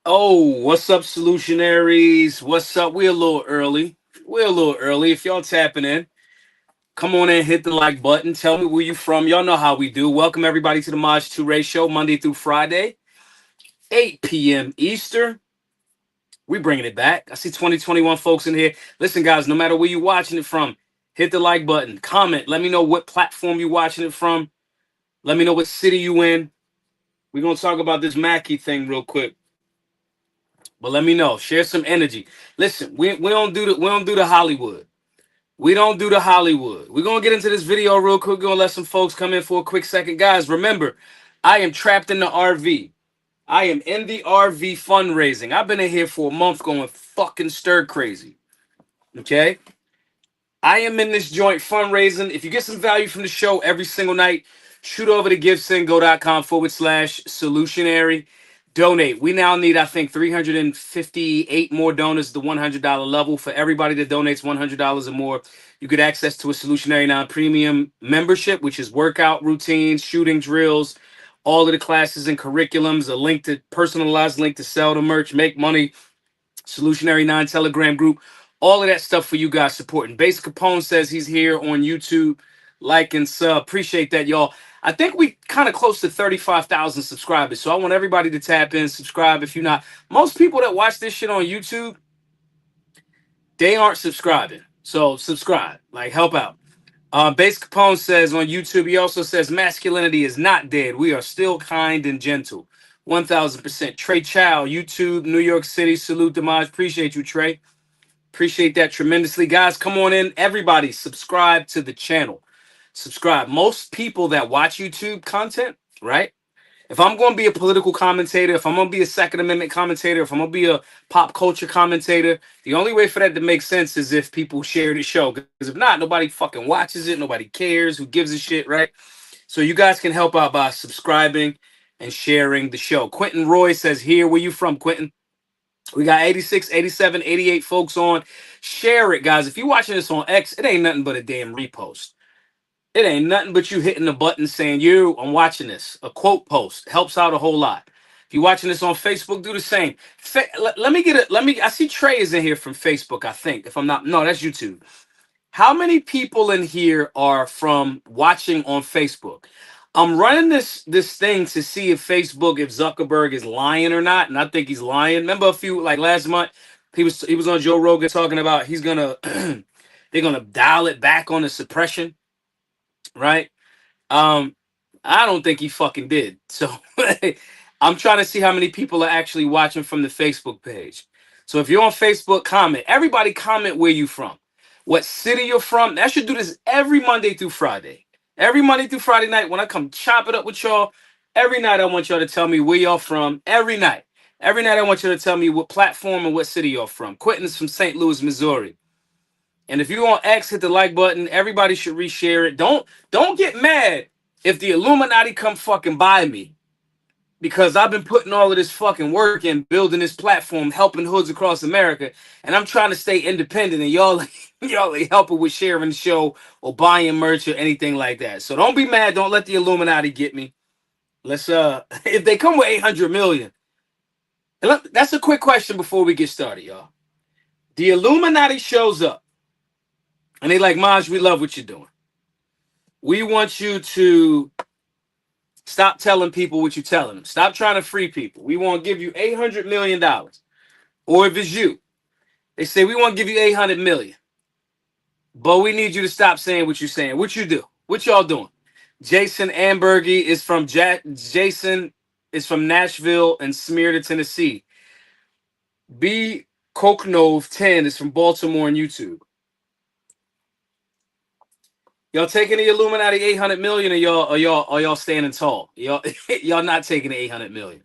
Oh, what's up, solutionaries? What's up? We're a little early. We're a little early. If y'all tapping in, come on in, hit the like button. Tell me where you from. Y'all know how we do. Welcome everybody to the Maj 2 Ray Show, Monday through Friday, 8 p.m. Eastern. We bringing it back. I see 2021 folks in here. Listen, guys, no matter where you're watching it from, hit the like button. Comment. Let me know what platform you're watching it from. Let me know what city you in. We're gonna talk about this Mackie thing real quick. But let me know. Share some energy. Listen, we don't do the Hollywood. We don't do the Hollywood. We're gonna get into this video real quick. We're gonna let some folks come in for a quick second. Guys, remember, I am trapped in the RV. I am in the RV fundraising. I've been in here for a month going fucking stir crazy. Okay? I am in this joint fundraising. If you get some value from the show every single night, shoot over to givesendgo.com/solutionary. Donate. We now need, I think, 358 more donors at the $100 level. For everybody that donates $100 or more, you get access to a Solutionary non-premium membership, which is workout routines, shooting drills, all of the classes and curriculums, a link to personalized link to sell the merch, make money, Solutionary 9 Telegram group, all of that stuff for you guys supporting. Basic Capone says he's here on YouTube. Like and sub. Appreciate that, y'all. I think we kind of close to 35,000 subscribers. So I want everybody to tap in, subscribe if you're not. Most people that watch this shit on YouTube, they aren't subscribing. So subscribe. Like, help out. Basic Capone says on YouTube, he also says masculinity is not dead. We are still kind and gentle. 1000%. Trey Chow, YouTube, New York City. Salute Damage. Appreciate you, Trey. Appreciate that tremendously. Guys, come on in. Everybody, subscribe to the channel. Subscribe. Most people that watch YouTube content, right? If I'm going to be a political commentator, if I'm going to be a Second Amendment commentator, if I'm going to be a pop culture commentator, the only way for that to make sense is if people share the show. Because if not, nobody fucking watches it. Nobody cares. Who gives a shit, right? So you guys can help out by subscribing and sharing the show. Quentin Roy says, here, where you from, Quentin? We got 86, 87, 88 folks on. Share it, guys. If you're watching this on X, it ain't nothing but a damn repost. It ain't nothing but you hitting the button saying, I'm watching this. A quote post helps out a whole lot. If you're watching this on Facebook, do the same. I see Trey is in here from Facebook, I think. If I'm not, no, that's YouTube. How many people in here are from watching on Facebook? I'm running this thing to see if Zuckerberg is lying or not, and I think he's lying. Remember a few like last month, he was on Joe Rogan talking about he's gonna they're gonna dial it back on the suppression, right? Um, I don't think he fucking did. So I'm trying to see how many people are actually watching from the Facebook page. So if you're on Facebook, comment. Everybody comment where you from. What city you're from. I should do this every Monday through Friday. Every Monday through Friday night when I come chop it up with y'all. Every night I want y'all to tell me where y'all from. Every night. Every night I want you to tell me what platform and what city you're from. Quentin's from St. Louis, Missouri. And if you're on X, hit the like button. Everybody should reshare it. Don't get mad if the Illuminati come fucking buy me, because I've been putting all of this fucking work in building this platform, helping hoods across America, and I'm trying to stay independent, and y'all y'all ain't helping with sharing the show or buying merch or anything like that. So don't be mad. Don't let the Illuminati get me. Let's if they come with 800 million. That's a quick question before we get started, y'all. The Illuminati shows up and they like, Maj, we love what you're doing. We want you to stop telling people what you're telling them. Stop trying to free people. We want to give you $800 million. Or if it's you, they say, we want to give you 800 million. But we need you to stop saying what you're saying. What you do? What y'all doing? Jason Ambergy is from Jason is from Nashville and Smyrna, Tennessee. B. Koknov 10 is from Baltimore on YouTube. Y'all taking the Illuminati 800 million, or y'all standing tall? Y'all not taking the 800 million.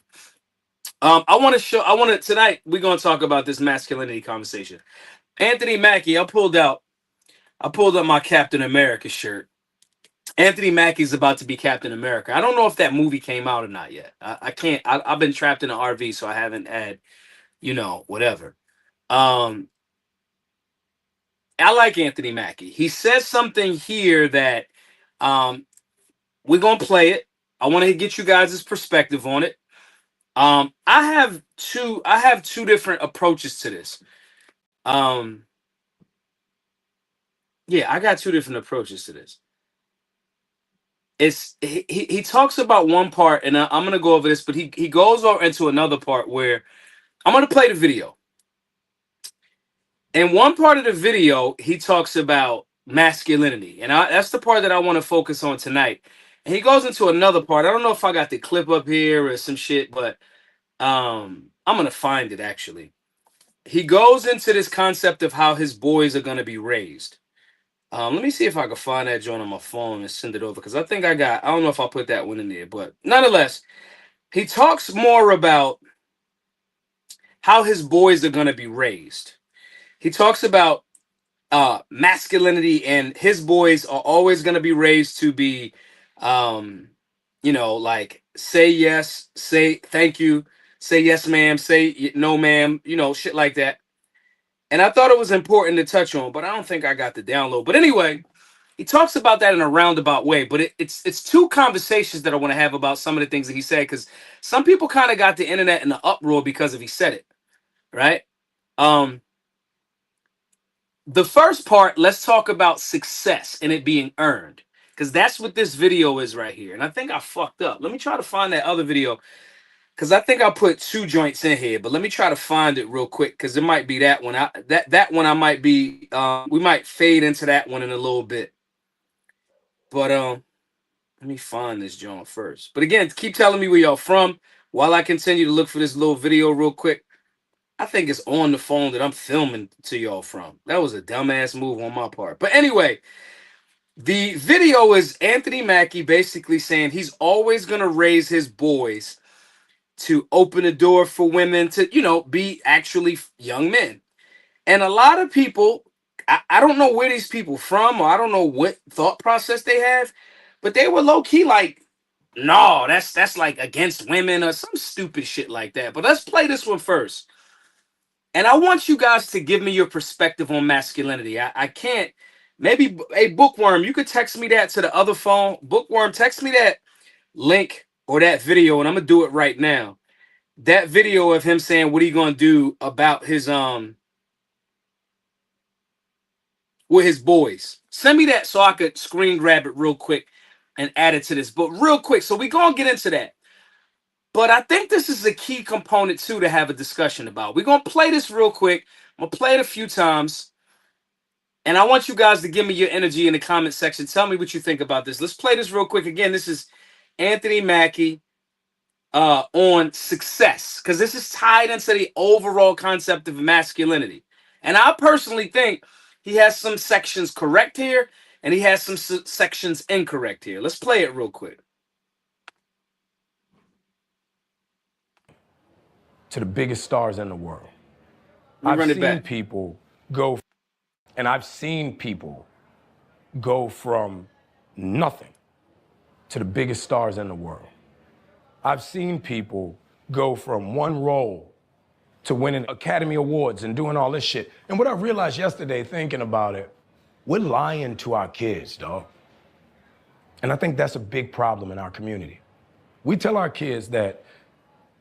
Tonight we're gonna talk about this masculinity conversation. Anthony Mackie, I pulled up my Captain America shirt. Anthony Mackie's about to be Captain America. I don't know if that movie came out or not yet. I can't. I've been trapped in an RV, so I haven't had, whatever. Um, I like Anthony Mackie. He says something here that we're gonna play it. I want to get you guys' perspective on it. I have two different approaches to this. Um, yeah, I got two different approaches to this. He talks about one part, and I'm gonna go over this, but he goes over into another part where I'm gonna play the video. In one part of the video, he talks about masculinity, and that's the part that I want to focus on tonight. And he goes into another part. I don't know if I got the clip up here or some shit, but I'm gonna find it actually. He goes into this concept of how his boys are gonna be raised. Let me see if I can find that joint on my phone and send it over because I think I don't know if I'll put that one in there, but nonetheless, he talks more about how his boys are gonna be raised. He talks about masculinity, and his boys are always going to be raised to be like say yes, say thank you, say yes ma'am, say no ma'am, shit like that. And I thought it was important to touch on, but I don't think I got the download. But anyway, he talks about that in a roundabout way, but it's two conversations that I want to have about some of the things that he said, because some people kind of got the internet in the uproar because of he said it, right? um The first part, let's talk about success and it being earned, because that's what this video is right here. And I think I fucked up. Let me try to find that other video, because I think I put two joints in here. But let me try to find it real quick, because it might be that one. That one I might be. We might fade into that one in a little bit. But let me find this joint first. But again, keep telling me where y'all from while I continue to look for this little video real quick. I think it's on the phone that I'm filming to y'all from. That was a dumbass move on my part. But anyway, the video is Anthony Mackie basically saying he's always going to raise his boys to open the door for women to, be actually young men. And a lot of people, I don't know where these people from, or I don't know what thought process they have, but they were low key like, no, that's like against women or some stupid shit like that. But let's play this one first. And I want you guys to give me your perspective on masculinity. I can't. Maybe a Bookworm, you could text me that to the other phone. Bookworm, text me that link or that video, and I'm gonna do it right now. That video of him saying what he gonna do about his with his boys. Send me that so I could screen grab it real quick and add it to this. But real quick, so we gonna get into that. But I think this is a key component too to have a discussion about. We're gonna play this real quick. I'm gonna play it a few times. And I want you guys to give me your energy in the comment section. Tell me what you think about this. Let's play this real quick. Again, this is Anthony Mackie on success, because this is tied into the overall concept of masculinity. And I personally think he has some sections correct here, and he has some sections incorrect here. Let's play it real quick. To the biggest stars in the world. I've seen people go, and I've seen people go from nothing to the biggest stars in the world. I've seen people go from one role to winning Academy Awards and doing all this shit. And what I realized yesterday thinking about it, we're lying to our kids, dog. And I think that's a big problem in our community. We tell our kids that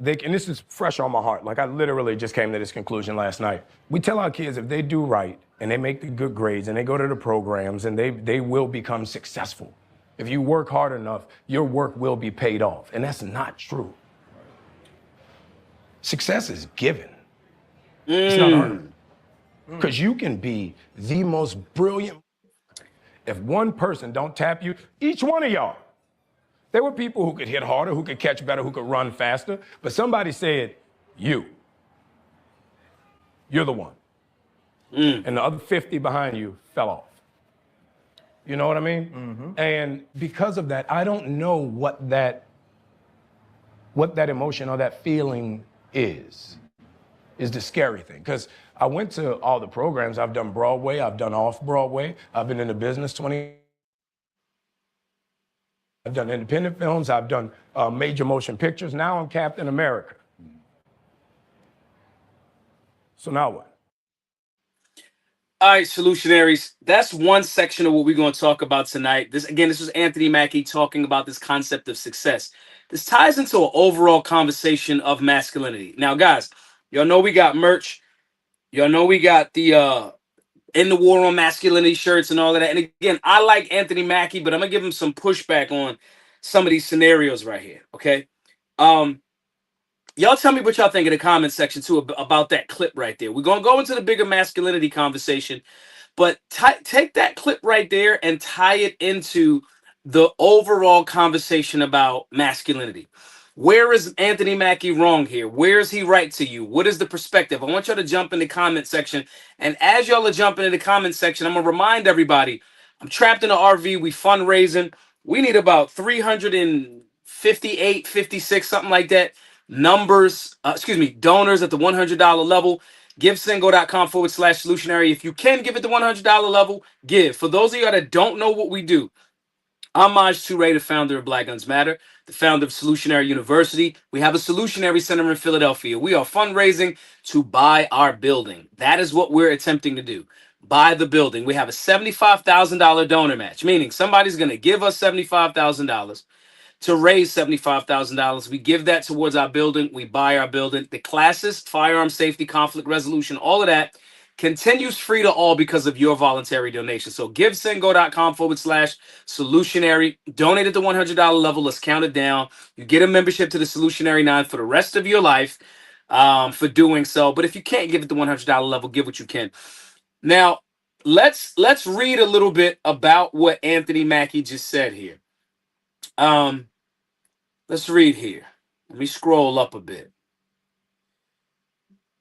and this is fresh on my heart, like I literally just came to this conclusion last night. We tell our kids if they do right and they make the good grades and they go to the programs and they will become successful. If you work hard enough, your work will be paid off. And that's not true. Success is given. It's not earned. Because you can be the most brilliant. If one person don't tap you, each one of y'all. There were people who could hit harder, who could catch better, who could run faster, but somebody said, you're the one. And the other 50 behind you fell off. You know what I mean? Mm-hmm. And because of that, I don't know what that emotion or that feeling is the scary thing. Because I went to all the programs. I've done Broadway, I've done off-Broadway, I've been in the business I've done independent films, I've done major motion pictures. Now I'm Captain America. So now what? All right, solutionaries. That's one section of what we're going to talk about tonight. This was Anthony Mackie talking about this concept of success. This ties into an overall conversation of masculinity. Now, guys, y'all know we got merch. Y'all know we got the in the war on masculinity shirts and all of that. And again, I like Anthony Mackie, but I'm gonna give him some pushback on some of these scenarios right here. Okay. Um, y'all tell me what y'all think in the comment section too about that clip right there. We're gonna go into the bigger masculinity conversation, but take that clip right there and tie it into the overall conversation about masculinity. Where is Anthony Mackie wrong here? Where is he right to you? What is the perspective? I want y'all to jump in the comment section. And as y'all are jumping in the comment section, I'm going to remind everybody, I'm trapped in an RV. We fundraising. We need about 358, 56, something like that. Donors at the $100 level. GiveSingo.com/solutionary. If you can give at the $100 level, give. For those of you that don't know what we do, I'm Maj Toure, the founder of Black Guns Matter, the founder of Solutionary University. We have a Solutionary Center in Philadelphia. We are fundraising to buy our building. That is what we're attempting to do. Buy the building. We have a $75,000 donor match, meaning somebody's going to give us $75,000 to raise $75,000. We give that towards our building. We buy our building. The classes, firearm safety, conflict resolution, all of that continues free to all because of your voluntary donation. So givesingo.com/solutionary. Donate at the $100 level. Let's count it down. You get a membership to the Solutionary 9 for the rest of your life for doing so. But if you can't give at the $100 level, give what you can. Now, let's read a little bit about what Anthony Mackie just said here. Let's read here. Let me scroll up a bit.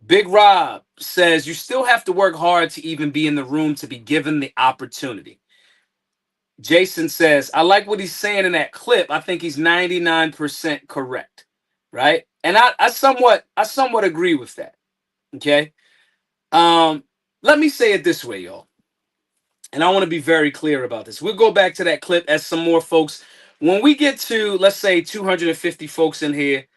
Big Rob says you still have to work hard to even be in the room to be given the opportunity. Jason says, I like what he's saying in that clip. I think he's 99% correct. Right? And I somewhat agree with that. Okay. Let me say it this way, y'all. And I want to be very clear about this. We'll go back to that clip as some more folks. When we get to, let's say, 250 folks in here,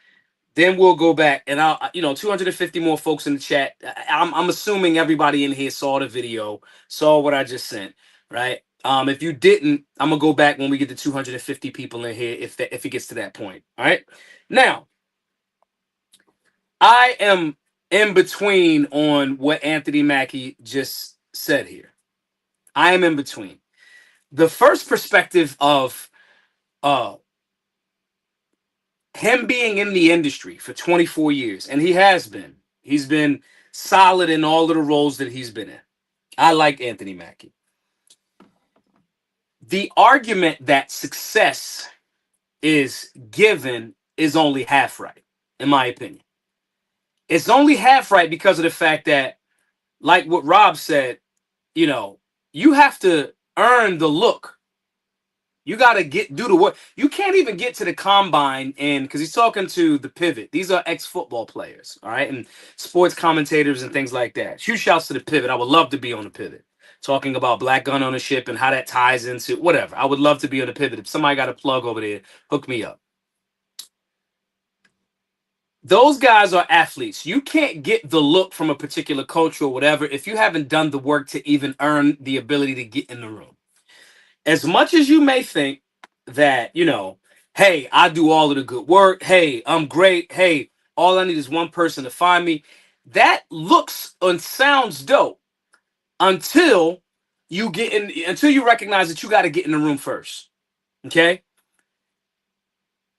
then we'll go back and 250 more folks in the chat. I'm assuming everybody in here saw the video, saw what I just sent, right? If you didn't, I'm gonna go back when we get to 250 people in here if it gets to that point. All right. Now, I am in between on what Anthony Mackie just said here. I am in between. The first perspective of him being in the industry for 24 years, and he has been. He's been solid in all of the roles that he's been in. I like Anthony Mackie. The argument that success is given is only half right, in my opinion. It's only half right because of the fact that, like what Rob said, you have to earn the look. You got to do the work. You can't even get to the combine, and because he's talking to the Pivot. These are ex-football players, all right, and sports commentators and things like that. Huge shouts to the Pivot. I would love to be on the Pivot, talking about black gun ownership and how that ties into whatever. I would love to be on the Pivot. If somebody got a plug over there, hook me up. Those guys are athletes. You can't get the look from a particular culture or whatever if you haven't done the work to even earn the ability to get in the room. As much as you may think that, hey, I do all of the good work. Hey, I'm great. Hey, all I need is one person to find me. That looks and sounds dope until you recognize that you got to get in the room first. Okay?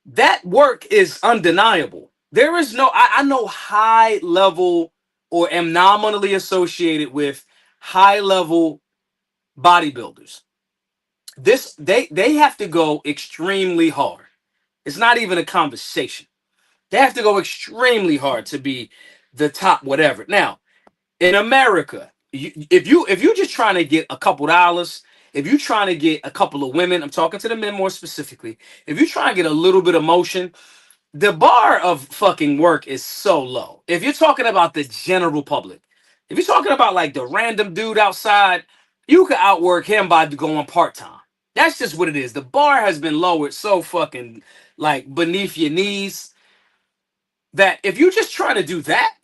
That work is undeniable. There is I know high level or am nominally associated with high level bodybuilders. They have to go extremely hard. It's not even a conversation. They have to go extremely hard to be the top whatever. Now, in America, if you're just trying to get a couple dollars, if you're trying to get a couple of women, I'm talking to the men more specifically. If you're trying to get a little bit of motion, the bar of fucking work is so low. If you're talking about the general public, if you're talking about like the random dude outside, you can outwork him by going part-time. That's just what it is. The bar has been lowered so fucking like beneath your knees that if you're just trying to do that,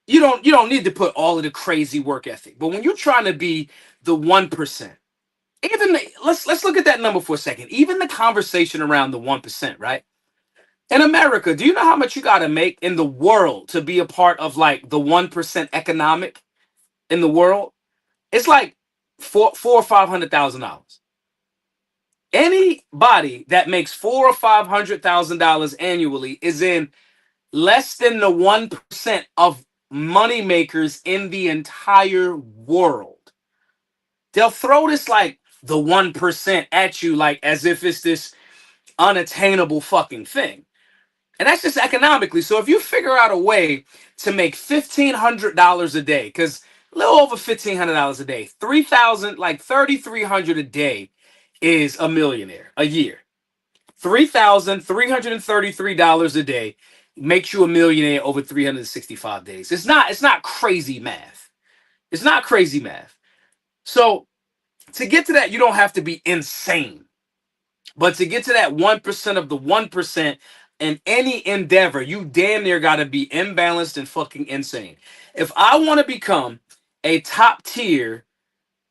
you don't need to put all of the crazy work ethic. But when you're trying to be the 1%, let's look at that number for a second. Even the conversation around the 1%, right? In America, do you know how much you got to make in the world to be a part of like the 1% economic in the world? It's like four or $500,000. Anybody that makes $400,000 or $500,000 annually is in less than the 1% of money makers in the entire world. They'll throw this like the 1% at you, like as if it's this unattainable fucking thing. And that's just economically. So if you figure out a way to make $1,500 a day, because a little over $1,500 a day, 3,000, like 3,300 a day is a millionaire a year. $3,333 a day makes you a millionaire over 365 days. It's not crazy math. It's not crazy math. So to get to that, you don't have to be insane. But to get to that 1% of the 1% in any endeavor, you damn near got to be imbalanced and fucking insane. If I want to become a top tier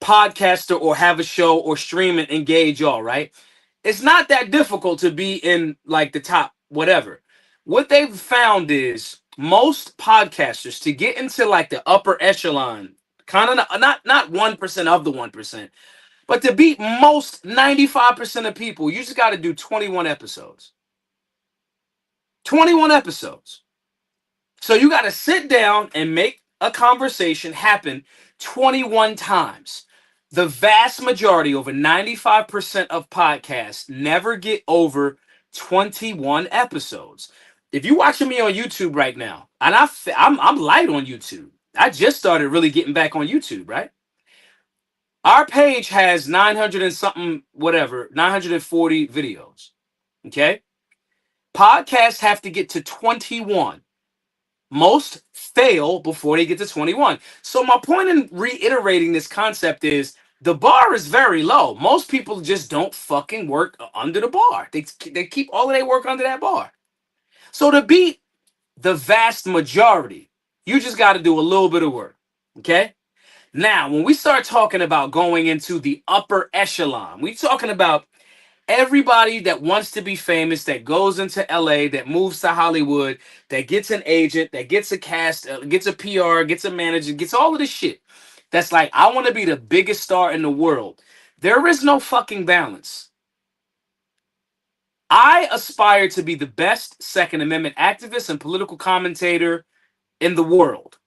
podcaster or have a show or stream and engage y'all, right? It's not that difficult to be in like the top whatever. What they've found is most podcasters to get into like the upper echelon, kind of not 1% of the 1%, but to beat most 95% of people, you just got to do 21 episodes. 21 episodes. So you got to sit down and make a conversation happen 21 times. The vast majority, over 95% of podcasts, never get over 21 episodes. If you're watching me on YouTube right now, and I'm light on YouTube. I just started really getting back on YouTube, right? Our page has 900 and something, whatever, 940 videos. Okay? Podcasts have to get to 21. Most fail before they get to 21. So my point in reiterating this concept is the bar is very low. Most people just don't fucking work under the bar. They keep all of their work under that bar. So to beat the vast majority, you just got to do a little bit of work. Okay? Now, when we start talking about going into the upper echelon, we're talking about everybody that wants to be famous, that goes into LA, that moves to Hollywood, that gets an agent, that gets a cast, gets a PR, gets a manager, gets all of this shit. That's like, I want to be the biggest star in the world. There is no fucking balance. I aspire to be the best Second Amendment activist and political commentator in the world.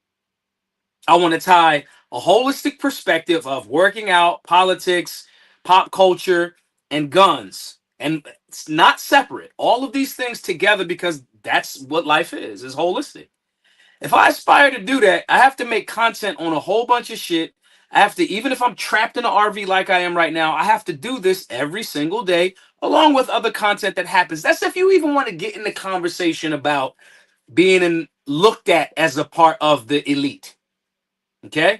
I want to tie a holistic perspective of working out, politics, pop culture, and guns. And it's not separate. All of these things together because that's what life is holistic. If I aspire to do that, I have to make content on a whole bunch of shit. I have to, even if I'm trapped in an RV like I am right now, I have to do this every single day, along with other content that happens. That's if you even want to get in the conversation about being looked at as a part of the elite. Okay?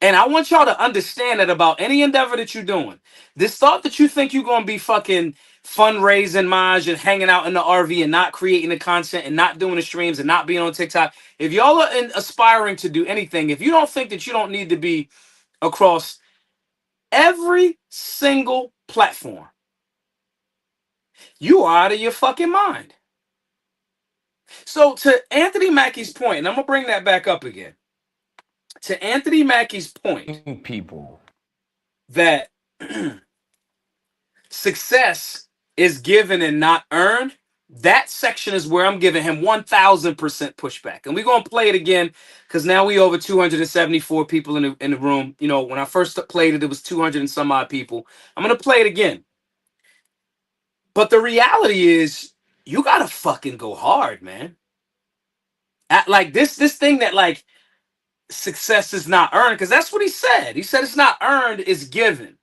And I want y'all to understand that about any endeavor that you're doing. This thought that you think you're going to be fucking fundraising, Maj, and hanging out in the RV and not creating the content and not doing the streams and not being on TikTok. If y'all are aspiring to do anything, if you don't think that you don't need to be across every single platform, you are out of your fucking mind. So to Anthony Mackie's point, and I'm going to bring that back up again. To Anthony Mackie's point, people that success is given and not earned, that section is where I'm giving him 1,000% pushback. And we're going to play it again because now we over 274 people in the room. You know, when I first played it, it was 200 and some odd people. I'm going to play it again. But the reality is you got to fucking go hard, man. Like this thing that like success is not earned, because that's what he said. He said it's not earned, it's given.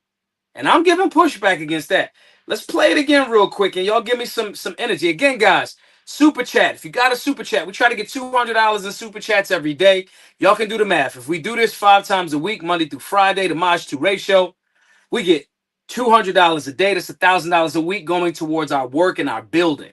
And I'm giving pushback against that. Let's play it again real quick, and y'all give me some energy. Again, guys, super chat. If you got a super chat, we try to get $200 in super chats every day. Y'all can do the math. If we do this 5 times a week, Monday through Friday, the Maj 2 ratio, we get $200 a day. That's $1,000 a week going towards our work and our building.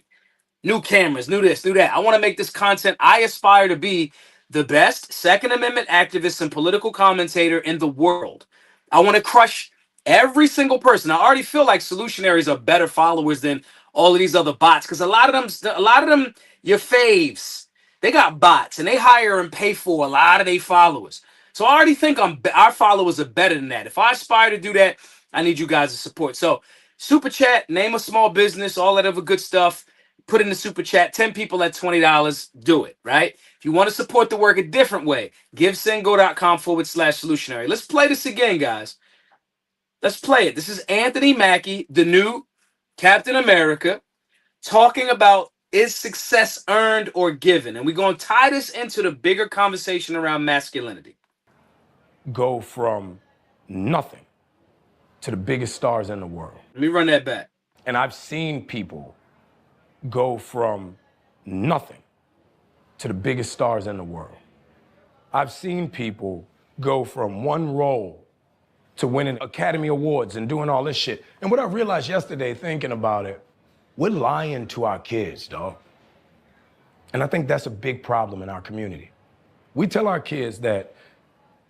New cameras, new this, new that. I want to make this content. I aspire to be the best Second Amendment activist and political commentator in the world. I want to crush every single person. I already feel like solutionaries are better followers than all of these other bots because a lot of them, your faves, they got bots and they hire and pay for a lot of their followers. So I already think our followers are better than that. If I aspire to do that, I need you guys' support. So super chat, name a small business, all that other good stuff. Put in the super chat, 10 people at $20. Do it, right? If you want to support the work a different way, givesendgo.com/solutionary. Let's play this again, guys. Let's play it. This is Anthony Mackie, the new Captain America, talking about is success earned or given? And we're going to tie this into the bigger conversation around masculinity. Go from nothing to the biggest stars in the world. Let me run that back. And I've seen people go from nothing to the biggest stars in the world. I've seen people go from one role to winning Academy Awards and doing all this shit. And what I realized yesterday thinking about it, we're lying to our kids, dog. And I think that's a big problem in our community. We tell our kids that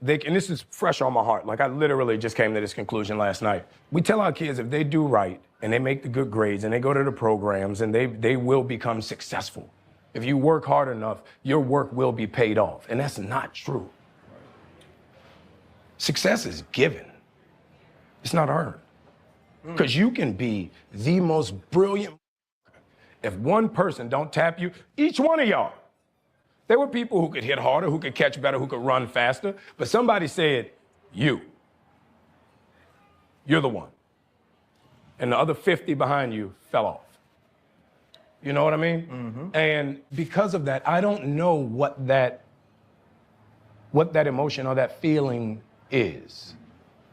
and this is fresh on my heart, like I literally just came to this conclusion last night. We tell our kids if they do right and they make the good grades and they go to the programs and they will become successful. If you work hard enough, your work will be paid off. And that's not true. Success is given. It's not earned. Because you can be the most brilliant. If one person don't tap you, each one of y'all, there were people who could hit harder, who could catch better, who could run faster, but somebody said, you're the one. And the other 50 behind you fell off. You know what I mean? Mm-hmm. And because of that, I don't know what that emotion or that feeling is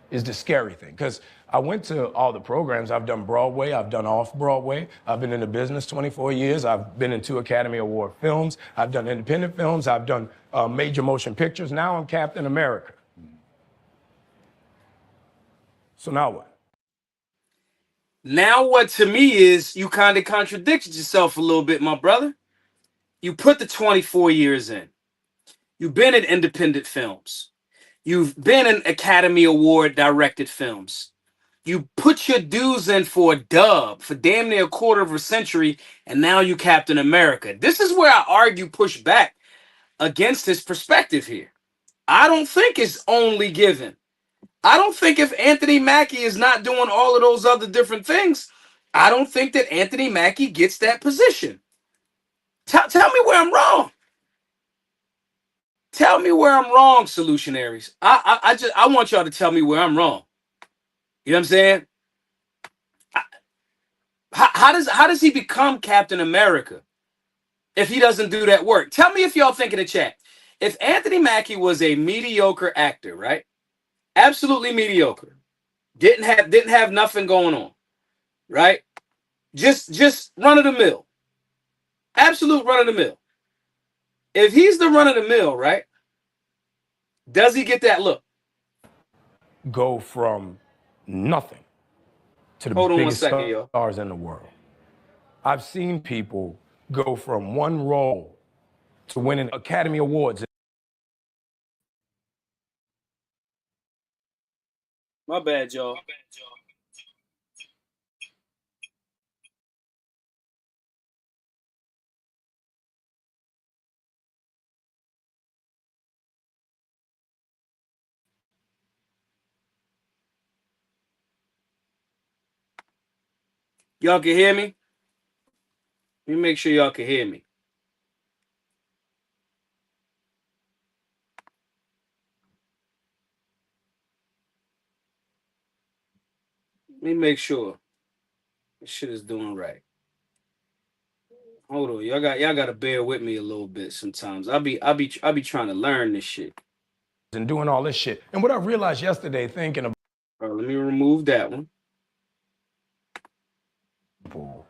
the scary thing. Because I went to all the programs. I've done Broadway, I've done off-Broadway. I've been in the business 24 years. I've been in 2 Academy Award films. I've done independent films. I've done major motion pictures. Now I'm Captain America. So now what? Now what to me is you kind of contradicted yourself a little bit, my brother. You put the 24 years in. You've been in independent films. You've been in Academy Award directed films. You put your dues in for a dub for damn near a quarter of a century, and now you Captain America. This is where I argue push back against his perspective here. I don't think it's only given. I don't think if Anthony Mackie is not doing all of those other different things, I don't think that Anthony Mackie gets that position. Tell me where I'm wrong. Tell me where I'm wrong, solutionaries. I want y'all to tell me where I'm wrong. You know what I'm saying? How does he become Captain America if he doesn't do that work? Tell me if y'all think in the chat. If Anthony Mackie was a mediocre actor, right? Absolutely mediocre. Didn't have nothing going on, right? Just run of the mill. Absolute run of the mill. If he's the run of the mill, right? Does he get that look? Go from nothing to the biggest stars in the world. I've seen people go from one role to winning Academy Awards. My bad, y'all. Y'all can hear me? Let me make sure y'all can hear me. Let me make sure this shit is doing right. Hold on, y'all got to bear with me a little bit sometimes. I'll be trying to learn this shit and doing all this shit. And what I realized yesterday thinking about. All right, let me remove that one. People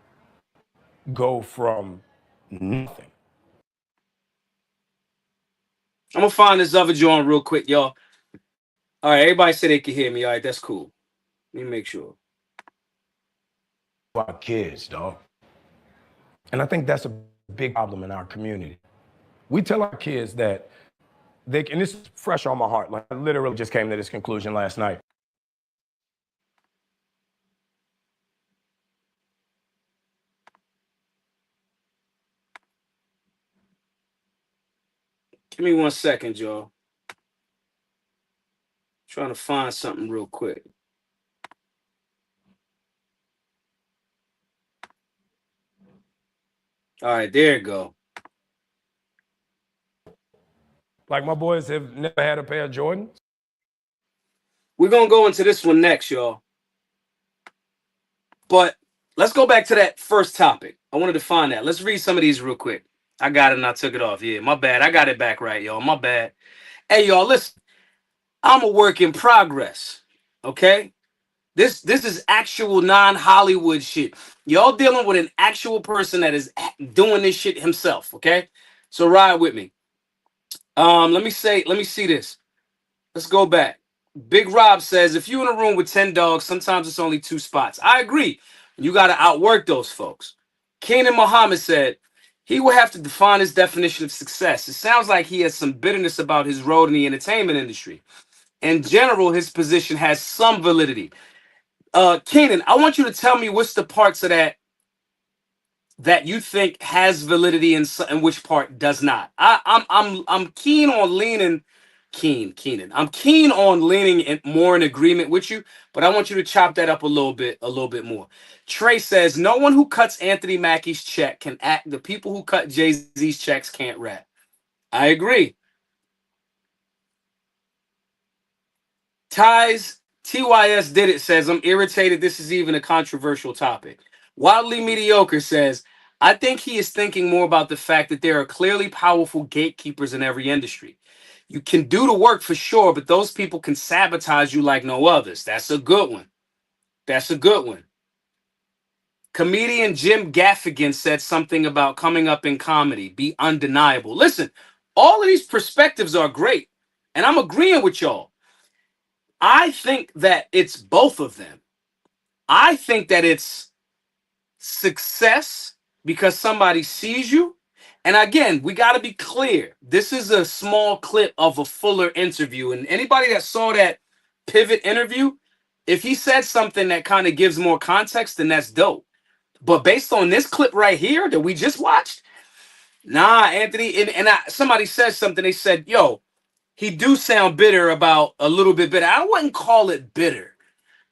go from nothing. I'm gonna find this other joint real quick, y'all. All right, everybody say they can hear me. All right, that's cool. Let me make sure. Our kids, dog. And I think that's a big problem in our community. We tell our kids that and this is fresh on my heart. Like I literally just came to this conclusion last night. Give me 1 second, y'all. Trying to find something real quick. All right, there you go. Like my boys have never had a pair of Jordans. We're going to go into this one next, y'all. But let's go back to that first topic. I wanted to find that. Let's read some of these real quick. I got it and I took it off. Yeah, my bad. I got it back right, y'all. My bad. Hey, y'all, listen. I'm a work in progress. Okay? This is actual non-Hollywood shit. Y'all dealing with an actual person that is doing this shit himself, okay? So ride with me. Let me see this. Let's go back. Big Rob says, if you're in a room with 10 dogs, sometimes it's only 2 spots. I agree. You got to outwork those folks. Kenan Muhammad said, he will have to define his definition of success. It sounds like he has some bitterness about his role in the entertainment industry. In general, his position has some validity. Kenan, I want you to tell me what's the parts of that you think has validity and which part does not. I'm keen on leaning Keenan. I'm keen on leaning more in agreement with you, but I want you to chop that up a little bit more. Trey says no one who cuts Anthony Mackie's check can act. The people who cut Jay-Z's checks can't rap. I agree. TYS did it says I'm irritated. This is even a controversial topic. Wildly Mediocre says I think he is thinking more about the fact that there are clearly powerful gatekeepers in every industry. You can do the work for sure, but those people can sabotage you like no others. That's a good one. That's a good one. Comedian Jim Gaffigan said something about coming up in comedy. Be undeniable. Listen, all of these perspectives are great, and I'm agreeing with y'all. I think that it's both of them. I think that it's success because somebody sees you. And again, we got to be clear. This is a small clip of a fuller interview. And anybody that saw that pivot interview, if he said something that kind of gives more context, then that's dope. But based on this clip right here that we just watched, nah, Anthony. And somebody said something. They said, yo, he do sound bitter about a little bit bitter. I wouldn't call it bitter.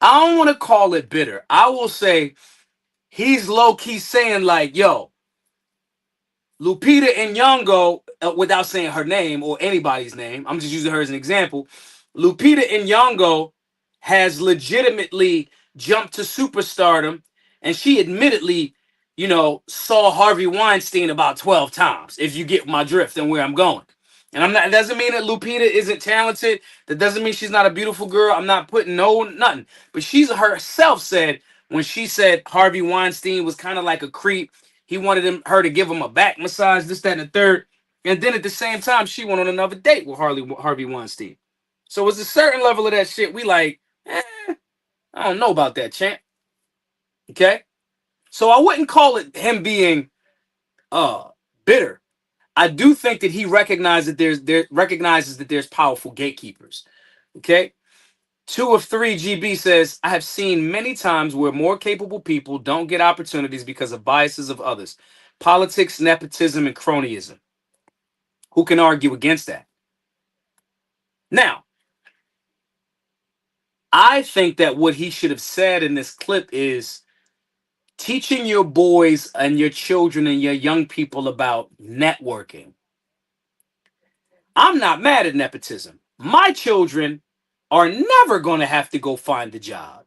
I don't want to call it bitter. I will say he's low-key saying like, yo, Lupita Nyong'o, without saying her name or anybody's name, I'm just using her as an example. Lupita Nyong'o has legitimately jumped to superstardom, and she admittedly, saw Harvey Weinstein about 12 times, if you get my drift and where I'm going. And I'm not, it doesn't mean that Lupita isn't talented. That doesn't mean she's not a beautiful girl. I'm not putting nothing. But she's herself said when she said Harvey Weinstein was kind of like a creep. He wanted her to give him a back massage, this, that, and the third. And then at the same time, she went on another date with Harvey Weinstein. So it's a certain level of that shit. We like, I don't know about that, champ. Okay? So I wouldn't call it him being bitter. I do think that he recognizes that there's powerful gatekeepers. Okay? 2 of 3 GB says, I have seen many times where more capable people don't get opportunities because of biases of others. Politics, nepotism, and cronyism. Who can argue against that? Now, I think that what he should have said in this clip is teaching your boys and your children and your young people about networking. I'm not mad at nepotism. My children are never going to have to go find a job.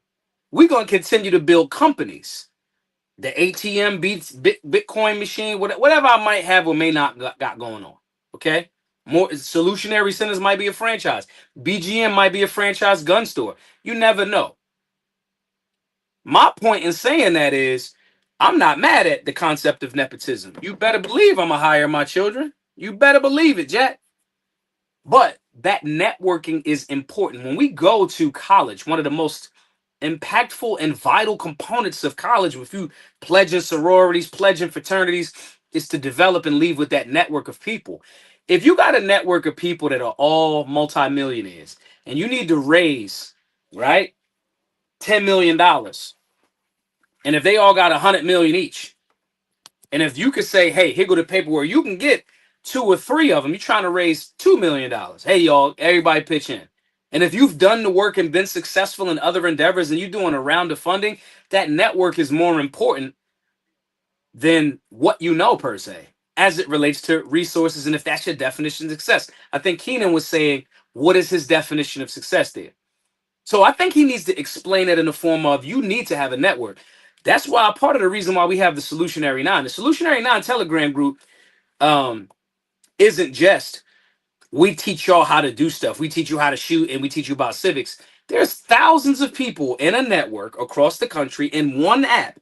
We're going to continue to build companies. The ATM beats Bitcoin machine, whatever I might have or may not got going on. Okay? More solutionary centers might be a franchise. BGM might be a franchise gun store. You never know. My point in saying that is I'm not mad at the concept of nepotism. You better believe I'm going to hire my children. You better believe it, Jack. But that networking is important. When we go to college, one of the most impactful and vital components of college, if you pledging sororities, pledging fraternities, is to develop and leave with that network of people. If you got a network of people that are all multimillionaires and you need to raise, right, $10 million, and if they all got 100 million each, and if you could say, hey, here go the paperwork, you can get two or three of them. You're trying to raise $2 million. Hey, y'all, everybody pitch in. And if you've done the work and been successful in other endeavors and you're doing a round of funding, that network is more important than what you know per se, as it relates to resources. And if that's your definition of success, I think Keenan was saying, what is his definition of success there? So I think he needs to explain it in the form of you need to have a network. That's why part of the reason why we have the Solutionary Nine. The Solutionary Nine Telegram group um, isn't just we teach y'all how to do stuff. We teach you how to shoot and we teach you about civics. There's thousands of people in a network across the country in one app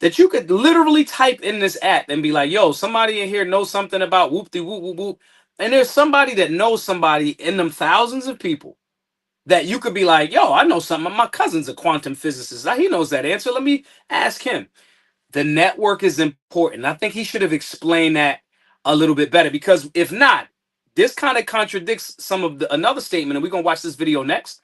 that you could literally type in this app and be like, yo, somebody in here knows something about whoop de whoop whoop whoop. And there's somebody that knows somebody in them thousands of people that you could be like, yo, I know something. My cousin's a quantum physicist. He knows that answer. Let me ask him. The network is important. I think he should have explained that a little bit better, because if not, this kind of contradicts some of another statement. And we're going to watch this video next.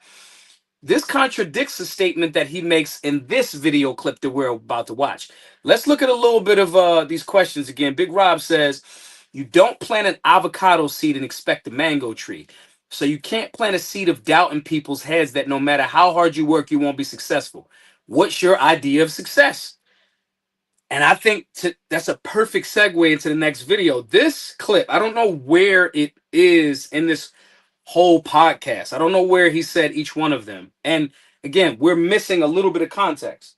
This contradicts the statement that he makes in this video clip that we're about to watch. Let's look at a little bit of these questions again. Big Rob says, you don't plant an avocado seed and expect a mango tree. So you can't plant a seed of doubt in people's heads that no matter how hard you work, you won't be successful. What's your idea of success? And I think that's a perfect segue into the next video. This clip, I don't know where it is in this whole podcast. I don't know where he said each one of them. And again, we're missing a little bit of context.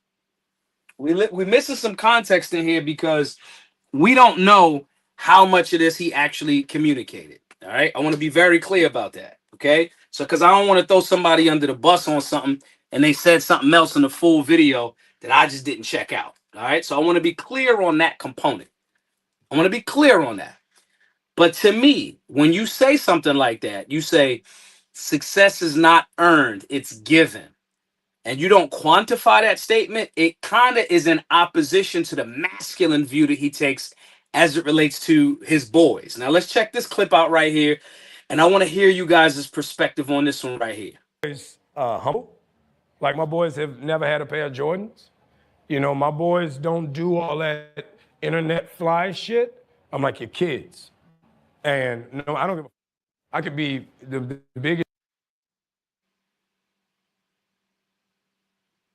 We're missing some context in here because we don't know how much of this he actually communicated. All right. I want to be very clear about that. Okay. So, because I don't want to throw somebody under the bus on something and they said something else in the full video that I just didn't check out. All right. So, I want to be clear on that component. I want to be clear on that. But to me, when you say something like that, you say success is not earned, it's given, and you don't quantify that statement, it kind of is in opposition to the masculine view that he takes as it relates to his boys. Now, let's check this clip out right here, and I want to hear you guys' perspective on this one right here. Humble. Like, my boys have never had a pair of Jordans. You know, my boys don't do all that internet fly shit. I'm like your kids. And no, I don't give a. I could be the biggest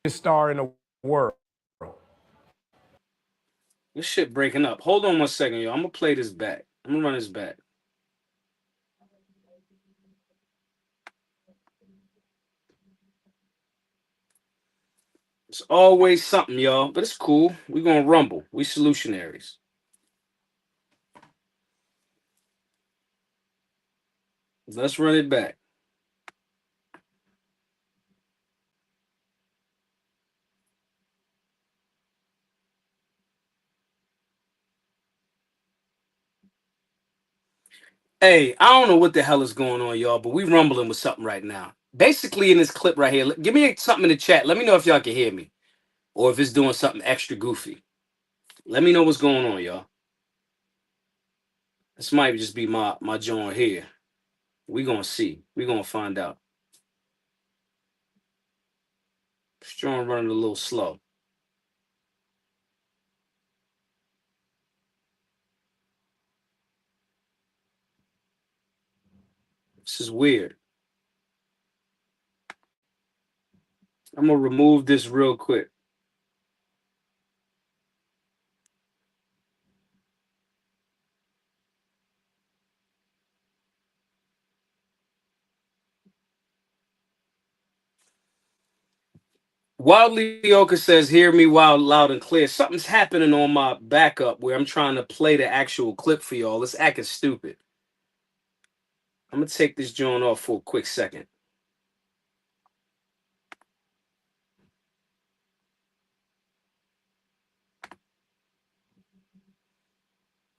star in the world. This shit breaking up. Hold on 1 second, yo. I'm gonna play this back. I'm gonna run this back. It's always something, y'all, but it's cool. We're gonna rumble. We solutionaries. Let's run it back. Hey, I don't know what the hell is going on, y'all, but we rumbling with something right now. Basically, in this clip right here, give me something in the chat. Let me know if y'all can hear me or if it's doing something extra goofy. Let me know what's going on, y'all. This might just be my joint here. We gonna see. We gonna find out. Strong running a little slow. This is weird. I'm gonna remove this real quick. Wildly Yoka says, hear me wild, loud and clear. Something's happening on my backup where I'm trying to play the actual clip for y'all. It's acting stupid. I'm gonna take this joint off for a quick second.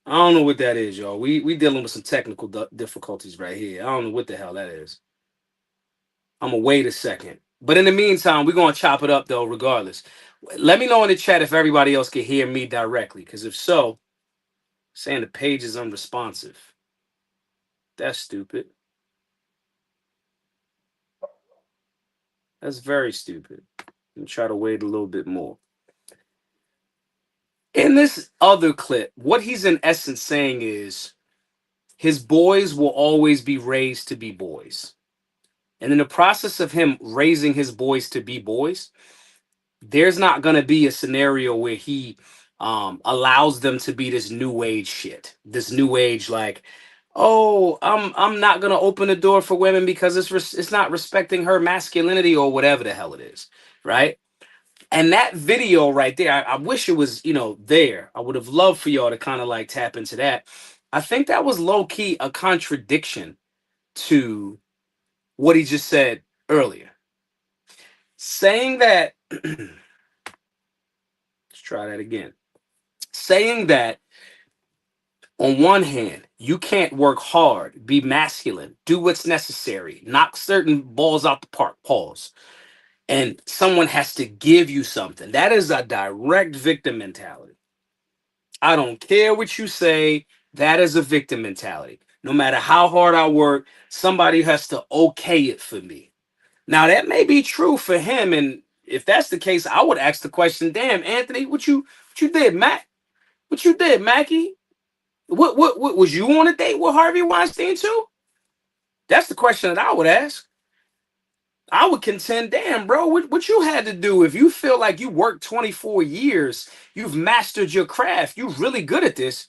I don't know what that is, y'all. We dealing with some technical difficulties right here. I don't know what the hell that is. I'm gonna wait a second. But in the meantime, we're gonna chop it up though, regardless. Let me know in the chat if everybody else can hear me directly, because if so, saying the page is unresponsive. That's stupid. That's very stupid. Let me try to wait a little bit more. In this other clip, what he's in essence saying is his boys will always be raised to be boys. And in the process of him raising his boys to be boys, there's not going to be a scenario where he allows them to be this new age shit. This new age, like, oh, I'm not going to open the door for women because it's not respecting her masculinity or whatever the hell it is, right? And that video right there, I wish it was, there. I would have loved for y'all to kind of like tap into that. I think that was low key a contradiction to what he just said earlier. Saying that, let's try that again. Saying that on one hand, you can't work hard, be masculine, do what's necessary, knock certain balls out the park, pause, and someone has to give you something. That is a direct victim mentality. I don't care what you say. That is a victim mentality. No matter how hard I work, somebody has to okay it for me. Now that may be true for him, and if that's the case, I would ask the question: damn, Anthony, what you did, Mac? What you did, Mackie? What was you on a date with Harvey Weinstein too? That's the question that I would ask. I would contend, damn, bro, what you had to do if you feel like you worked 24 years, you've mastered your craft, you're really good at this.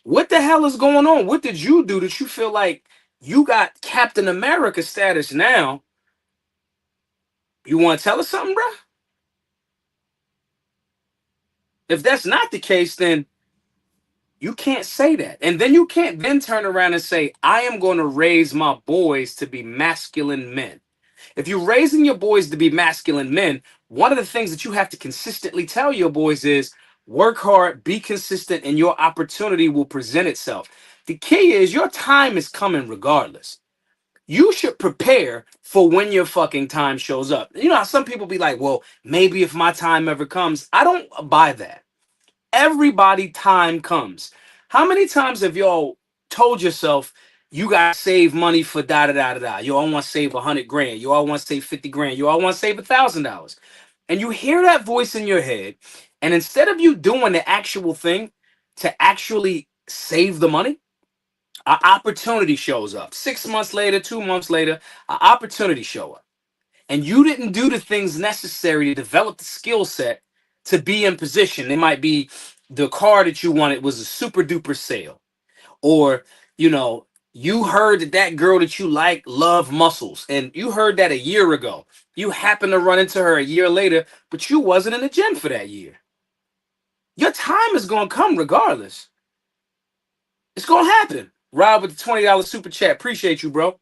What the hell is going on? What did you do that you feel like you got Captain America status now? You want to tell us something, bro? If that's not the case, then you can't say that. And then you can't then turn around and say, I am going to raise my boys to be masculine men. If you're raising your boys to be masculine men, one of the things that you have to consistently tell your boys is work hard, be consistent, and your opportunity will present itself. The key is your time is coming regardless. You should prepare for when your fucking time shows up. You know how some people be like, well, maybe if my time ever comes. I don't buy that. Everybody time comes. How many times have y'all told yourself you gotta save money for da da da da da? You all want to save 100 grand. You all want to save 50 grand. You all want to save $1,000. And you hear that voice in your head, and instead of you doing the actual thing to actually save the money, an opportunity shows up. 6 months later, 2 months later, an opportunity show up. And you didn't do the things necessary to develop the skill set to be in position. It might be the car that you wanted was a super duper sale, or you heard that girl that you like love muscles, and you heard that a year ago. You happened to run into her a year later, but you wasn't in the gym for that year. Your time is gonna come regardless. It's gonna happen. Rob with the $20 super chat. Appreciate you, bro.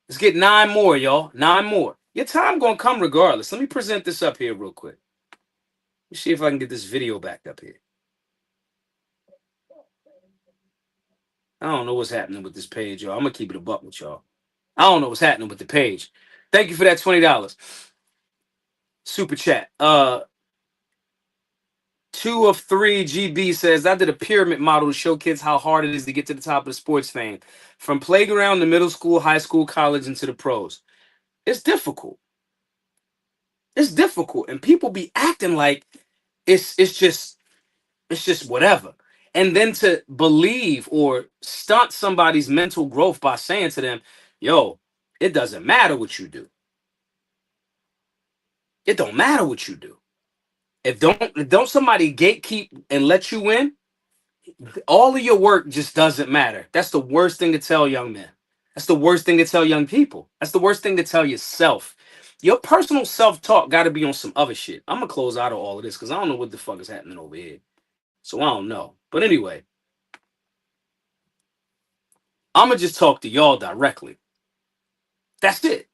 Let's get 9 more, y'all. 9 more. Your time gonna come regardless. Let me present this up here real quick. Let me see if I can get this video back up here. I don't know what's happening with this page, y'all. I'm gonna keep it a buck with y'all. I don't know what's happening with the page. Thank you for that $20 super chat. 2 of 3 GB says, I did a pyramid model to show kids how hard it is to get to the top of the sports fame, from playground to middle school, high school, college, and to the pros. It's difficult. It's difficult, and people be acting like it's just whatever. And then to believe or stunt somebody's mental growth by saying to them, yo, it doesn't matter what you do. It don't matter what you do. If don't somebody gatekeep and let you in, all of your work just doesn't matter. That's the worst thing to tell young men. That's the worst thing to tell young people. That's the worst thing to tell yourself. Your personal self-talk got to be on some other shit. I'm going to close out of all of this because I don't know what the fuck is happening over here. So I don't know. But anyway, I'm going to just talk to y'all directly. That's it.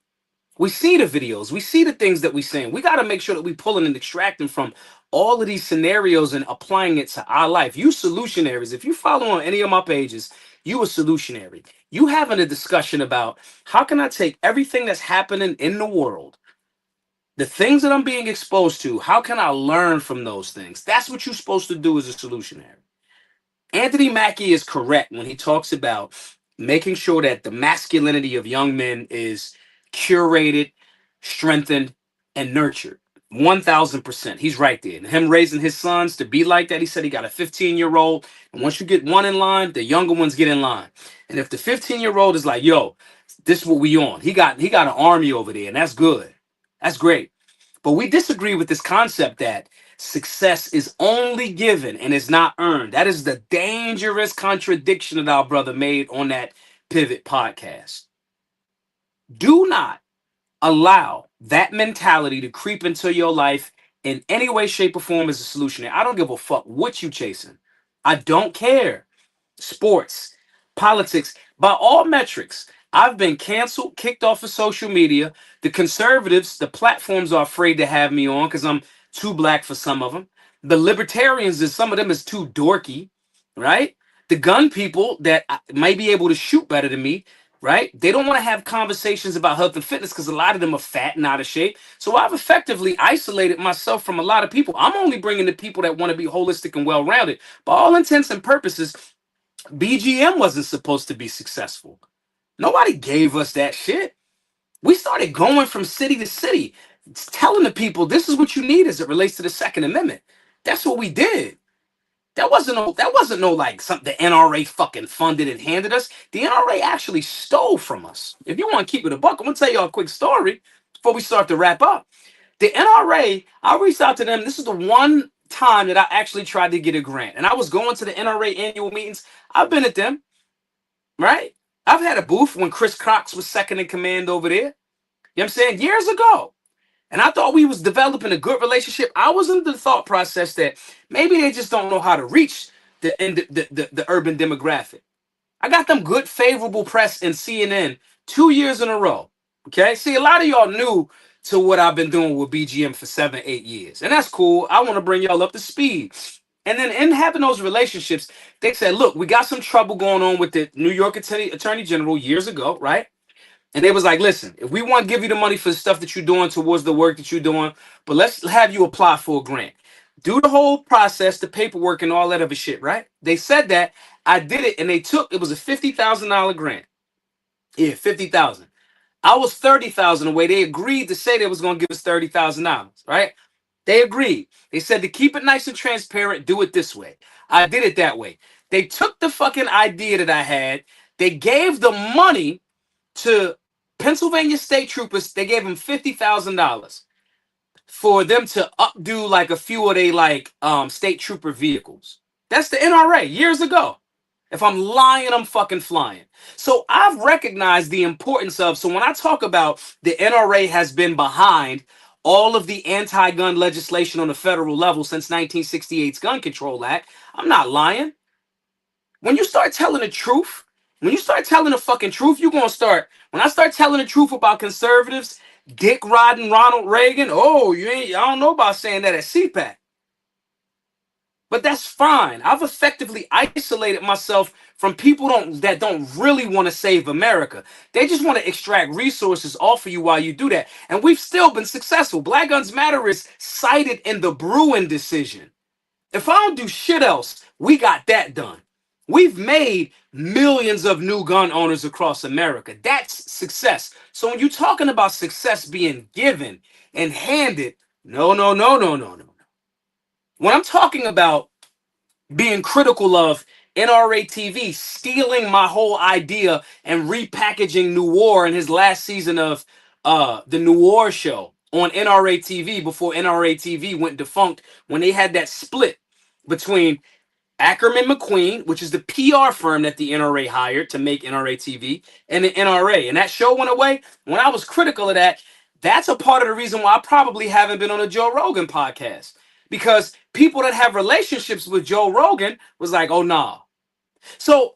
We see the videos. We see the things that we saying. We got to make sure that we pulling and extracting from all of these scenarios and applying it to our life. You solutionaries, if you follow on any of my pages, you a solutionary. You having a discussion about how can I take everything that's happening in the world The things that I'm being exposed to, how can I learn from those things? That's what you're supposed to do as a solutionary. Anthony Mackie is correct when he talks about making sure that the masculinity of young men is curated, strengthened, and nurtured. 1000%. He's right there. And him raising his sons to be like that, he said he got a 15-year-old. And once you get one in line, the younger ones get in line. And if the 15-year-old is like, yo, this is what we on. He got an army over there, and that's good. That's great. But we disagree with this concept that success is only given and is not earned. That is the dangerous contradiction that our brother made on that Pivot podcast. Do not allow that mentality to creep into your life in any way, shape, or form as a solutionary. I don't give a fuck what you chasing. I don't care. Sports, politics, by all metrics, I've been canceled, kicked off of social media. The conservatives, the platforms are afraid to have me on because I'm too black for some of them. The libertarians, some of them is too dorky, right? The gun people that may be able to shoot better than me, right? They don't want to have conversations about health and fitness because a lot of them are fat and out of shape. So I've effectively isolated myself from a lot of people. I'm only bringing the people that want to be holistic and well-rounded. By all intents and purposes, BGM wasn't supposed to be successful. Nobody gave us that shit. We started going from city to city, telling the people this is what you need as it relates to the Second Amendment. That's what we did. That wasn't no like something the NRA fucking funded and handed us. The NRA actually stole from us. If you want to keep it a buck, I'm gonna tell you a quick story before we start to wrap up. The NRA, I reached out to them. This is the one time that I actually tried to get a grant. And I was going to the NRA annual meetings. I've been at them, right? I've had a booth when Chris Cox was second in command over there. You know what I'm saying? Years ago. And I thought we was developing a good relationship. I was in the thought process that maybe they just don't know how to reach the urban demographic. I got them good favorable press in CNN 2 years in a row. Okay. See, a lot of y'all new to what I've been doing with BGM for 7, 8 years. And that's cool. I want to bring y'all up to speed. And then in having those relationships, they said, look, we got some trouble going on with the New York Attorney General years ago, right? And they was like, listen, if we want to give you the money for the stuff that you're doing towards the work that you're doing, but let's have you apply for a grant. Do the whole process, the paperwork and all that other shit, right? They said that. I did it, and it was a $50,000 grant. Yeah, 50,000. I was 30,000 away. They agreed to say they was gonna give us $30,000, right? They agreed. They said to keep it nice and transparent, do it this way. I did it that way. They took the fucking idea that I had, they gave the money to Pennsylvania state troopers. They gave them $50,000 for them to updo like a few of they like state trooper vehicles. That's the NRA years ago. If I'm lying, I'm fucking flying. So I've recognized the importance of, so when I talk about the NRA has been behind all of the anti-gun legislation on the federal level since 1968's Gun Control Act, I'm not lying. When you start telling the truth, when you start telling the fucking truth, you're gonna start. When I start telling the truth about conservatives, dick riding Ronald Reagan, oh, I don't know about saying that at CPAC. But that's fine. I've effectively isolated myself from people that don't really want to save America. They just want to extract resources off of you while you do that. And we've still been successful. Black Guns Matter is cited in the Bruin decision. If I don't do shit else, we got that done. We've made millions of new gun owners across America. That's success. So when you're talking about success being given and handed, no. When I'm talking about being critical of NRA TV stealing my whole idea and repackaging Noir in his last season of the Noir show on NRA TV before NRA TV went defunct, when they had that split between Ackerman McQueen, which is the PR firm that the NRA hired to make NRA TV, and the NRA. And that show went away. When I was critical of that, that's a part of the reason why I probably haven't been on a Joe Rogan podcast. Because people that have relationships with Joe Rogan was like, oh, nah. So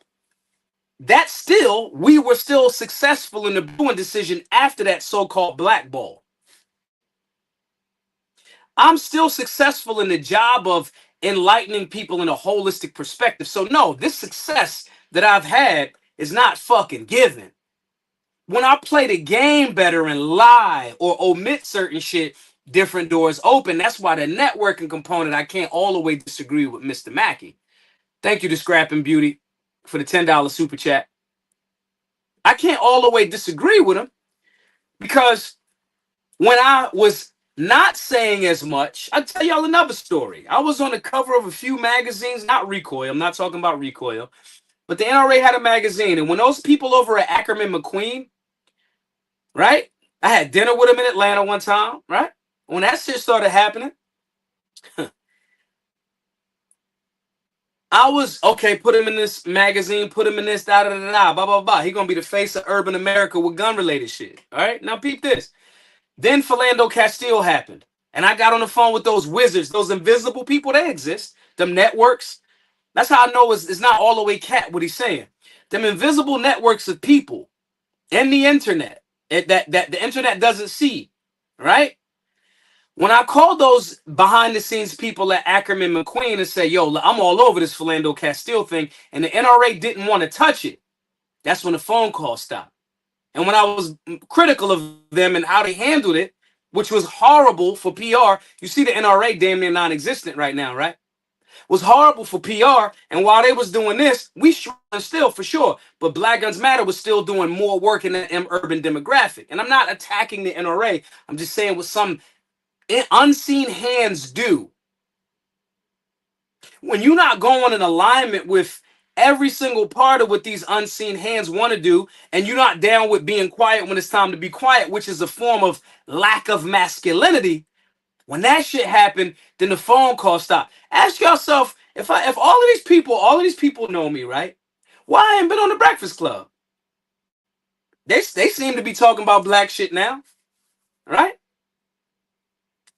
that still, we were still successful in the Bruin decision after that so-called blackball. I'm still successful in the job of enlightening people in a holistic perspective. So no, this success that I've had is not fucking given. When I play the game better and lie or omit certain shit, different doors open. That's why the networking component, I can't all the way disagree with Mr. Mackie. Thank you to Scrapping Beauty for the $10 super chat. I can't all the way disagree with him because when I was not saying as much, I'll tell y'all another story. I was on the cover of a few magazines, not Recoil, I'm not talking about Recoil, but the NRA had a magazine. And when those people over at Ackerman McQueen, right? I had dinner with them in Atlanta one time, right? When that shit started happening, I was, okay, put him in this magazine, put him in this, da da da da, blah, blah, blah. He gonna be the face of urban America with gun-related shit. All right? Now peep this. Then Philando Castile happened. And I got on the phone with those wizards, those invisible people, they exist. Them networks. That's how I know it's not all the way cat what he's saying. Them invisible networks of people in the internet that the internet doesn't see, right? When I called those behind the scenes people at Ackerman McQueen and say, yo, I'm all over this Philando Castile thing, and the NRA didn't want to touch it, that's when the phone call stopped. And when I was critical of them and how they handled it, which was horrible for PR, you see the NRA damn near non-existent right now, right? Was horrible for PR. And while they was doing this, we still for sure. But Black Guns Matter was still doing more work in the urban demographic. And I'm not attacking the NRA. I'm just saying what some unseen hands do. When you're not going in alignment with every single part of what these unseen hands want to do, and you're not down with being quiet when it's time to be quiet, which is a form of lack of masculinity. When that shit happened, then the phone call stopped. Ask yourself, if all of these people know me, right? Why I ain't been on the Breakfast Club? They seem to be talking about black shit now, right?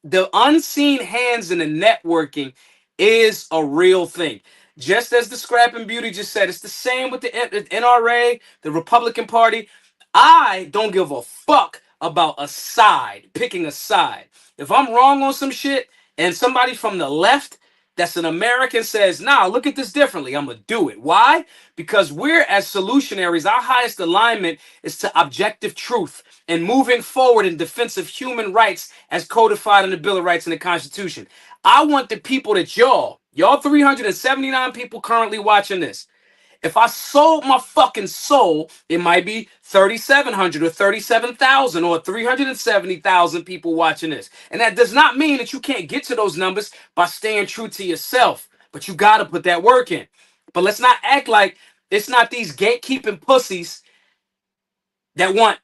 The unseen hands in the networking is a real thing. Just as the Scrapping Beauty just said, it's the same with the NRA, the Republican Party. I don't give a fuck about a side, picking a side. If I'm wrong on some shit and somebody from the left that's an American says, nah, look at this differently, I'm going to do it. Why? Because we're, as solutionaries, our highest alignment is to objective truth and moving forward in defense of human rights as codified in the Bill of Rights and the Constitution. I want the people that y'all 379 people currently watching this, if I sold my fucking soul, it might be 3,700 or 37,000 or 370,000 people watching this. And that does not mean that you can't get to those numbers by staying true to yourself. But you got to put that work in. But let's not act like it's not these gatekeeping pussies that want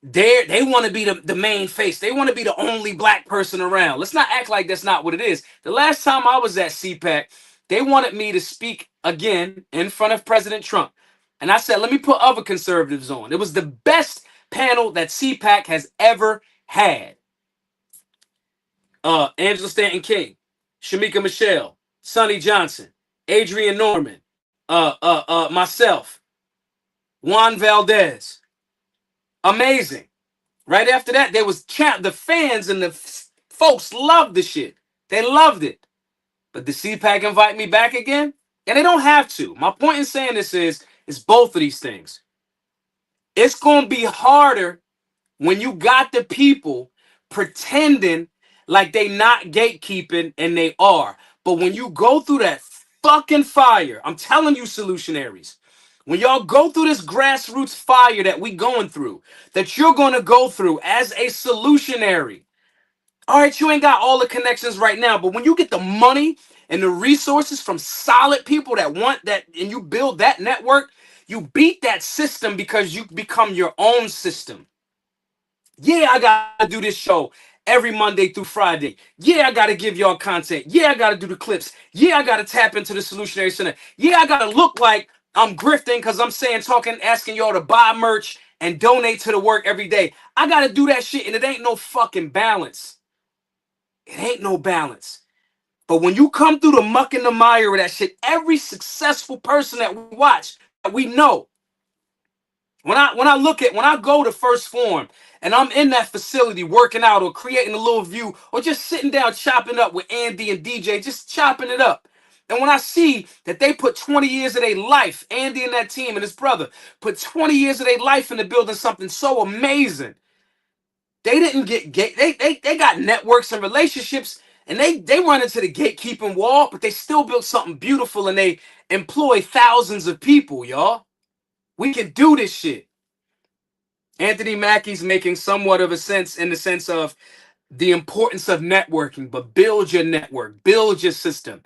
they want to be the main face. They want to be the only black person around. Let's not act like that's not what it is. The last time I was at CPAC, they wanted me to speak again in front of President Trump. And I said, let me put other conservatives on. It was the best panel that CPAC has ever had. Angela Stanton King, Shamika Michelle, Sonny Johnson, Adrian Norman, myself, Juan Valdez. Amazing. Right after that, there was the fans and the folks loved the shit. They loved it. But the CPAC invite me back again? And they don't have to. My point in saying this is both of these things. It's going to be harder when you got the people pretending like they not gatekeeping and they are. But when you go through that fucking fire, I'm telling you, solutionaries, when y'all go through this grassroots fire that we going through, that you're going to go through as a solutionary. All right, you ain't got all the connections right now, but when you get the money and the resources from solid people that want that, and you build that network, you beat that system because you become your own system. Yeah, I got to do this show every Monday through Friday. Yeah, I got to give y'all content. Yeah, I got to do the clips. Yeah, I got to tap into the Solutionary Center. Yeah, I got to look like I'm grifting because I'm asking y'all to buy merch and donate to the work every day. I got to do that shit, and it ain't no fucking balance. It ain't no balance. But when you come through the muck and the mire of that shit, every successful person that we watch, that we know, when I go to First Form and I'm in that facility working out or creating a little view or just sitting down chopping up with Andy and DJ, just chopping it up. And when I see that they put 20 years of their life, Andy and that team and his brother put 20 years of their life into building something so amazing, They didn't get gate. They got networks and relationships, and they run into the gatekeeping wall, but they still built something beautiful, and they employ thousands of people, y'all. We can do this shit. Anthony Mackie's making somewhat of a sense in the sense of the importance of networking, but build your network, build your system,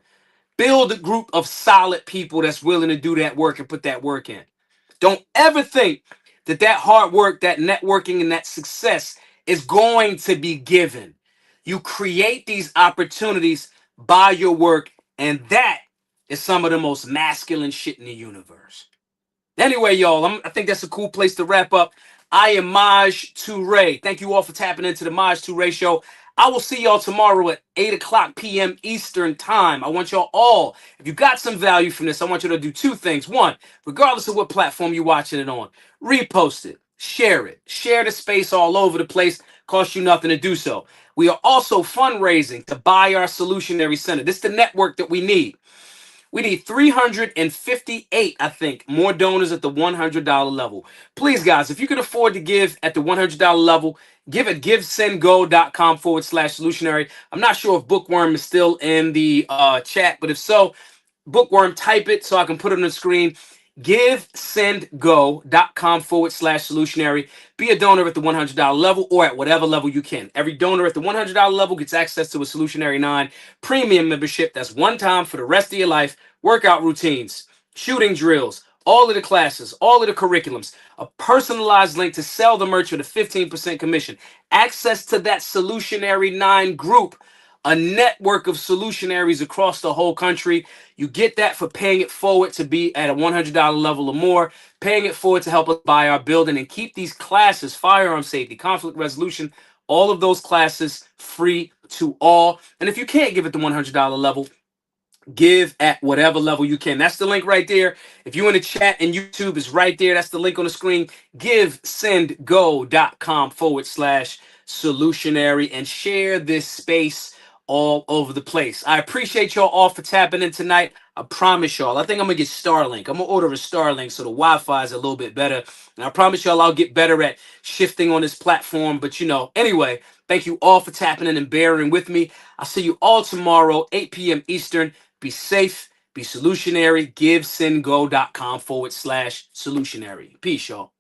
build a group of solid people that's willing to do that work and put that work in. Don't ever think that that hard work, that networking, and that success is going to be given. You create these opportunities by your work, and that is some of the most masculine shit in the universe. Anyway, y'all, I think that's a cool place to wrap up. I am Maj Toure. Thank you all for tapping into the Maj Toure Show. I will see y'all tomorrow at 8 o'clock p.m. Eastern Time. I want y'all all, if you got some value from this, I want you to do two things. One, regardless of what platform you're watching it on, repost it, share the space all over the place. Cost you nothing to do so. We are also fundraising to buy our Solutionary Center. This is the network that we need. We need 358, I think, more donors at the $100 level. Please, guys, if you can afford to give at the $100 level, give at givesendgo.com/solutionary. I'm not sure if Bookworm is still in the chat, but if so, Bookworm, type it so I can put it on the screen. Givesendgo.com/solutionary. Be a donor at the $100 level or at whatever level you can. Every donor at the $100 level gets access to a Solutionary 9 premium membership. That's one time for the rest of your life. Workout routines, shooting drills, all of the classes, all of the curriculums, a personalized link to sell the merch with a 15% commission, access to that Solutionary 9 group, a network of solutionaries across the whole country. You get that for paying it forward to be at a $100 level or more, paying it forward to help us buy our building and keep these classes, firearm safety, conflict resolution, all of those classes free to all. And if you can't give at the $100 level, give at whatever level you can. That's the link right there. If you're in the chat and YouTube is right there, that's the link on the screen. Givesendgo.com/solutionary and share this space all over the place. I appreciate y'all all for tapping in tonight. I promise y'all, I think I'm gonna get Starlink. I'm gonna order a Starlink so the Wi-Fi is a little bit better. And I promise y'all I'll get better at shifting on this platform. But anyway, thank you all for tapping in and bearing with me. I'll see you all tomorrow, 8 p.m. Eastern. Be safe, be solutionary. Givesendgo.com/solutionary. Peace, y'all.